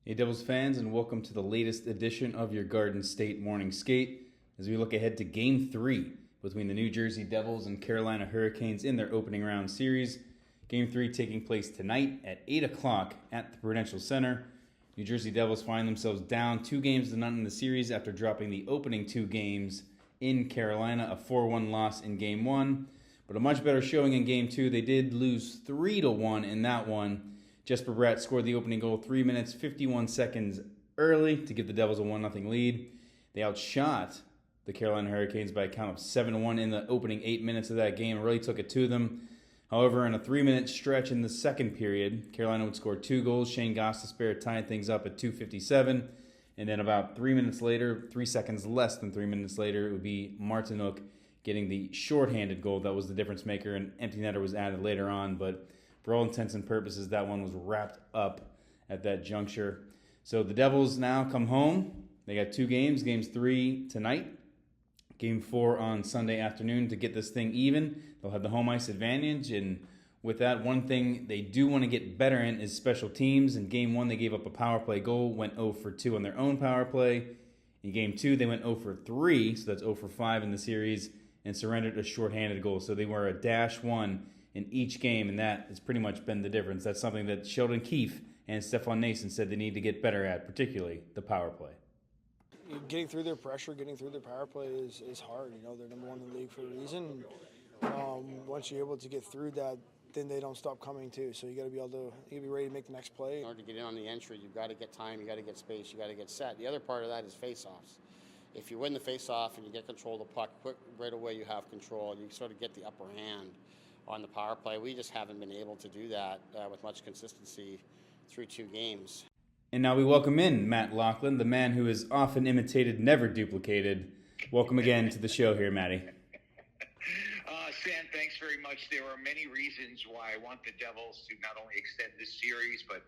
Hey Devils fans, and welcome to the latest edition of your Garden State Morning Skate as we look ahead to Game 3 between the New Jersey Devils and Carolina Hurricanes in their opening round series. Game 3 taking place tonight at 8 o'clock at the Prudential Center. New Jersey Devils find themselves down 2-0 in the series after dropping the opening 2 games in Carolina, a 4-1 loss in Game 1. But a much better showing in Game 2. They did lose 3-1 in that one. Jesper Bratt scored the opening goal 3 minutes, 51 seconds early to give the Devils a 1-0 lead. They outshot the Carolina Hurricanes by a count of 7-1 in the opening 8 minutes of that game. It really took it to them. However, in a 3-minute stretch in the second period, Carolina would score 2 goals. Shane Gostisbehere tying things up at 2:57. And then about 3 minutes later, 3 seconds less than 3 minutes later, it would be Martinook getting the shorthanded goal. That was the difference maker. An empty netter was added later on, but for all intents and purposes, that one was wrapped up at that juncture. So the Devils now come home. They got 2 games. Games 3 tonight. Game 4 on Sunday afternoon to get this thing even. They'll have the home ice advantage. And with that, one thing they do want to get better in is special teams. In Game 1, they gave up a power play goal, went 0 for 2 on their own power play. In Game 2, they went 0 for 3, so that's 0 for 5 in the series, and surrendered a shorthanded goal. So they were a -1 in each game, and that has pretty much been the difference. That's something that Sheldon Keefe and Stefan Nason said they need to get better at, particularly the power play. Getting through their pressure, getting through their power play is hard. You know, they're number 1 in the league for a reason. Once you're able to get through that, then they don't stop coming too. So you got to be ready to make the next play. In order to get in on the entry, you've got to get time, you got to get space, you got to get set. The other part of that is face-offs. If you win the face-off and you get control of the puck, right away you have control. You sort of get the upper hand on the power play. We just haven't been able to do that with much consistency through 2 games. And now we welcome in Matt Loughlin, the man who is often imitated, never duplicated. Welcome again to the show here, Matty. Sam, thanks very much. There are many reasons why I want the Devils to not only extend this series, but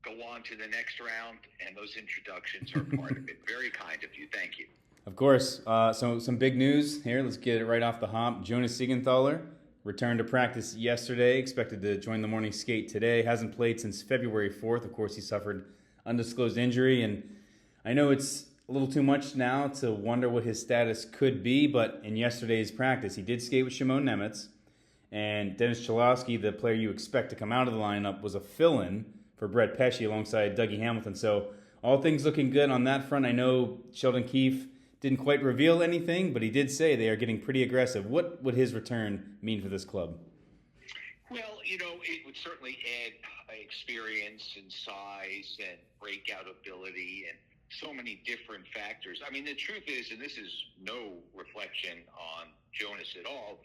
go on to the next round, and those introductions are part of it. Very kind of you. Thank you. Of course. So some big news here. Let's get it right off the hop. Jonas Siegenthaler returned to practice yesterday, expected to join the morning skate today. Hasn't played since February 4th. Of course, he suffered undisclosed injury, and I know it's a little too much now to wonder what his status could be, but in yesterday's practice, he did skate with Shimon Nemitz, and Dennis Cholowski, the player you expect to come out of the lineup, was a fill-in for Brett Pesce alongside Dougie Hamilton. So all things looking good on that front. I know Sheldon Keefe didn't quite reveal anything, but he did say they are getting pretty aggressive. What would his return mean for this club? Well, you know, it would certainly add experience and size and breakout ability and so many different factors. I mean, the truth is, and this is no reflection on Jonas at all,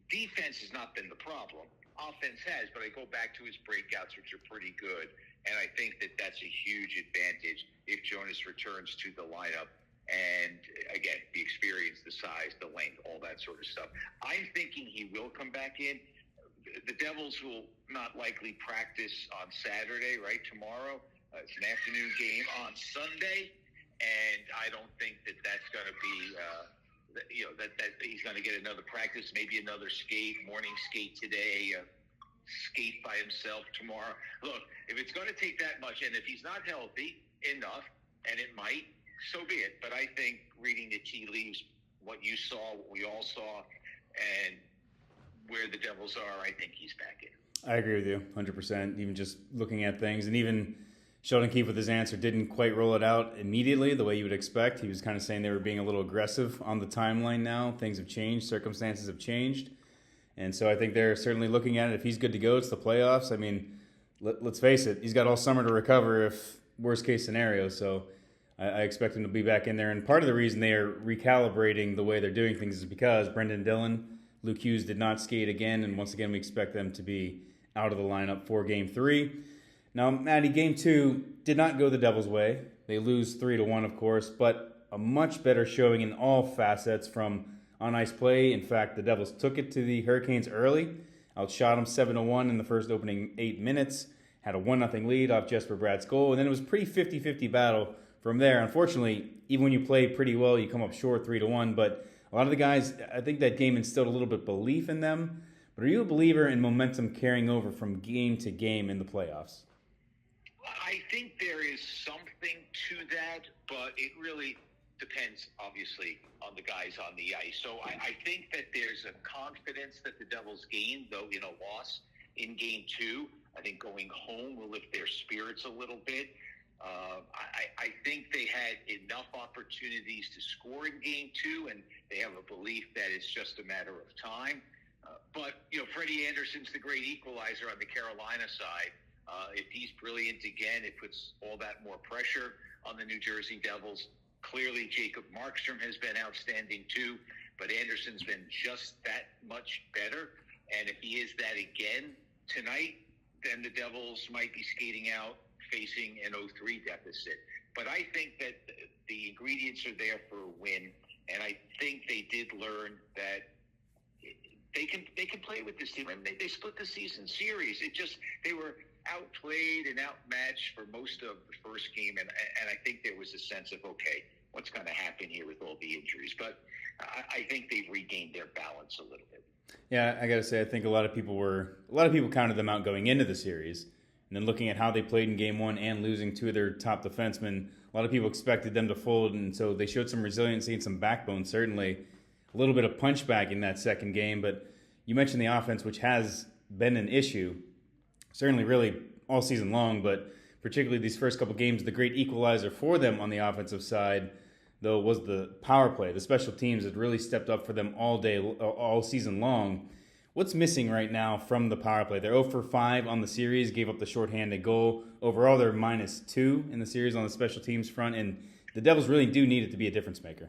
defense has not been the problem. Offense has, but I go back to his breakouts, which are pretty good, and I think that that's a huge advantage if Jonas returns to the lineup. And again, the experience, the size, the length, all that sort of stuff. I'm thinking he will come back in. The Devils will not likely practice on Saturday, right, tomorrow. It's an afternoon game on Sunday, and I don't think that that's going to be, that he's going to get another practice, maybe another skate, morning skate today, skate by himself tomorrow. Look, if it's going to take that much, and if he's not healthy enough, and it might, so be it. But I think reading the tea leaves, what you saw, what we all saw, and where the Devils are, I think he's back in. I agree with you 100%, even just looking at things. And even Sheldon Keefe with his answer didn't quite roll it out immediately the way you would expect. He was kind of saying they were being a little aggressive on the timeline now. Things have changed. Circumstances have changed. And so I think they're certainly looking at it. If he's good to go, it's the playoffs. I mean, let's face it. He's got all summer to recover if worst case scenario. So I expect him to be back in there. And part of the reason they are recalibrating the way they're doing things is because Brendan Dillon, Luke Hughes did not skate again. And once again, we expect them to be out of the lineup for Game 3. Now, Matty, Game 2 did not go the Devils' way. They lose 3-1, of course, but a much better showing in all facets from on-ice play. In fact, the Devils took it to the Hurricanes early, outshot them 7-1 in the first opening 8 minutes, had a 1-0 lead off Jesper Bratt's goal, and then it was a pretty 50-50 battle from there. Unfortunately, even when you play pretty well, you come up short 3-1, but a lot of the guys, I think that game instilled a little bit of belief in them. But are you a believer in momentum carrying over from game to game in the playoffs? I think there is something to that, but it really depends, obviously, on the guys on the ice. So I think that there's a confidence that the Devils gained, though in a loss in Game 2. I think going home will lift their spirits a little bit. I think they had enough opportunities to score in Game 2, and they have a belief that it's just a matter of time. But, Freddie Anderson's the great equalizer on the Carolina side. If he's brilliant again, it puts all that more pressure on the New Jersey Devils. Clearly, Jacob Markstrom has been outstanding too, but Anderson's been just that much better. And if he is that again tonight, then the Devils might be skating out facing an 0-3 deficit. But I think that the ingredients are there for a win, and I think they did learn that they can play with this team. I mean, they split the season series. They were outplayed and outmatched for most of the first game, and I think there was a sense of, okay, what's going to happen here with all the injuries? But I think they've regained their balance a little bit. Yeah, I got to say, I think a lot of people counted them out going into the series, and then looking at how they played in Game 1 and losing two of their top defensemen, a lot of people expected them to fold, and so they showed some resiliency and some backbone, certainly. A little bit of punchback in that second game, but you mentioned the offense, which has been an issue, certainly really all season long, but particularly these first couple games, the great equalizer for them on the offensive side, though, was the power play. The special teams had really stepped up for them all season long. What's missing right now from the power play? They're 0 for 5 on the series, gave up the shorthanded goal. Overall, they're -2 in the series on the special teams front, and the Devils really do need it to be a difference maker.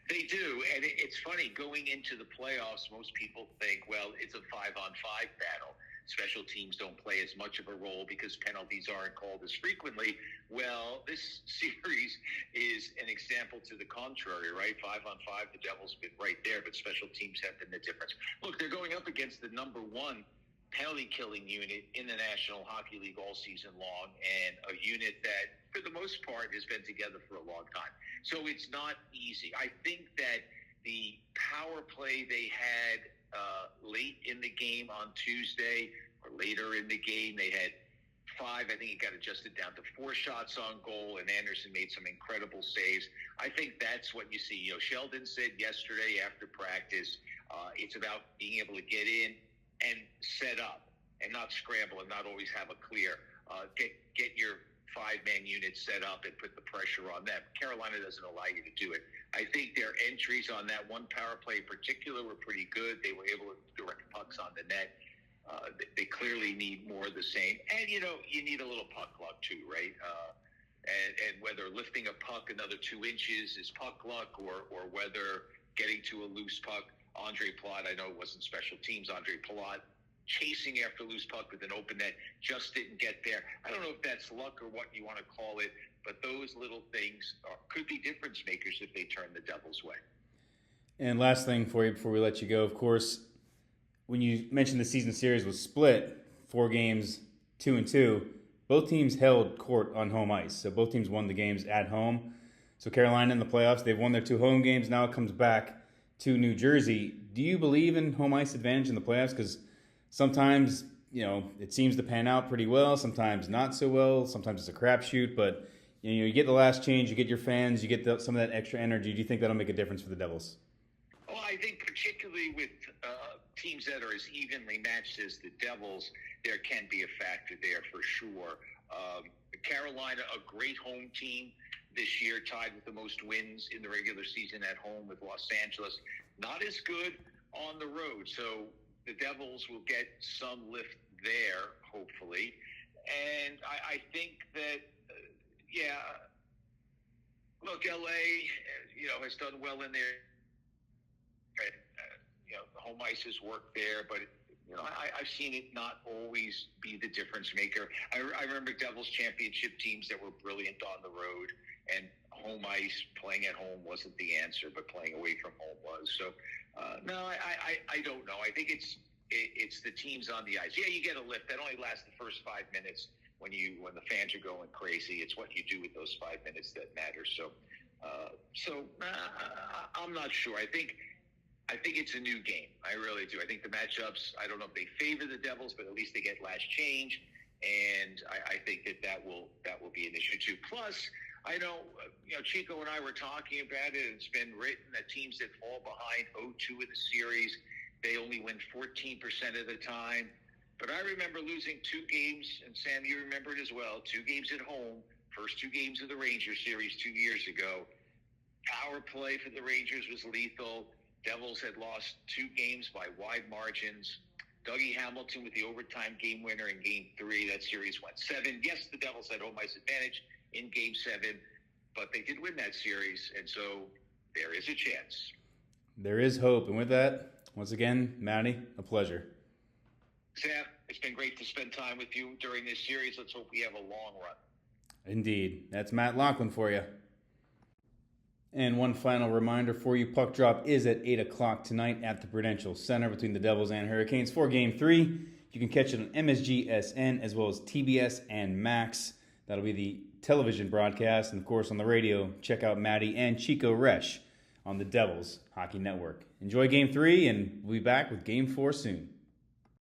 They do, and it's funny, going into the playoffs, most people think, well, it's a 5-on-5 battle. Special teams don't play as much of a role because penalties aren't called as frequently. Well, this series is an example to the contrary, right? 5-on-5, the Devils have been right there, but special teams have been the difference. Look, they're going up against the number 1 penalty-killing unit in the National Hockey League all season long, and a unit that, for the most part, has been together for a long time. So it's not easy. I think that the power play they had late in the game on Tuesday, or later in the game, they had 5. I think it got adjusted down to 4 shots on goal, and Anderson made some incredible saves. I think that's what you see. Sheldon said yesterday after practice, it's about being able to get in and set up and not scramble and not always have a clear. Get your 5-man unit set up and put the pressure on them. Carolina doesn't allow you to do it. I think their entries on that one power play in particular were pretty good. They were able to direct pucks on the net. They clearly need more of the same. And, you need a little puck luck too, right? And whether lifting a puck another 2 inches is puck luck or whether getting to a loose puck. Andre Palat, I know it wasn't special teams, Andre Palat chasing after loose puck with an open net, just didn't get there. I don't know if that's luck or what you want to call it, but those little things could be difference makers if they turn the Devils' way. And last thing for you before we let you go, of course, when you mentioned the season series was split, 4 games, 2-2, both teams held court on home ice. So both teams won the games at home. So Carolina in the playoffs, they've won their 2 home games. Now it comes back to New Jersey. Do you believe in home ice advantage in the playoffs? Because sometimes, it seems to pan out pretty well. Sometimes not so well. Sometimes it's a crapshoot. But, you get the last change. You get your fans. You get some of that extra energy. Do you think that'll make a difference for the Devils? Well, I think particularly with teams that are as evenly matched as the Devils, there can be a factor there for sure. Carolina, a great home team this year, tied with the most wins in the regular season at home with Los Angeles. Not as good on the road. So the Devils will get some lift there, hopefully. And I think that, look, L.A., has done well in there. The home ice has worked there, but I've seen it not always be the difference maker. I remember Devils championship teams that were brilliant on the road, and home ice, playing at home wasn't the answer, but playing away from home was. So, no, I don't know. I think it's the teams on the ice. Yeah, you get a lift. That only lasts the first 5 minutes when the fans are going crazy. It's what you do with those 5 minutes that matters. So, I'm not sure. I think it's a new game. I really do. I think the matchups, I don't know if they favor the Devils, but at least they get last change. and I think that will be an issue too. Plus, I know Chico and I were talking about it. It's been written that teams that fall behind 0-2 in the series, they only win 14% of the time. But I remember losing 2 games, and Sam, you remember it as well. 2 games at home, first 2 games of the Rangers series 2 years ago. Power play for the Rangers was lethal. Devils had lost 2 games by wide margins. Dougie Hamilton with the overtime game winner in Game 3. That series went 7. Yes, the Devils had home ice advantage in Game 7, but they did win that series, and so there is a chance. There is hope. And with that, once again, Matty, a pleasure. Sam, it's been great to spend time with you during this series. Let's hope we have a long run. Indeed. That's Matt Loughlin for you. And one final reminder for you, puck drop is at 8 o'clock tonight at the Prudential Center between the Devils and Hurricanes for Game 3. You can catch it on MSG-SN as well as TBS and Max. That'll be the television broadcast. And, of course, on the radio, check out Matty and Chico Resch on the Devils Hockey Network. Enjoy Game 3, and we'll be back with Game 4 soon.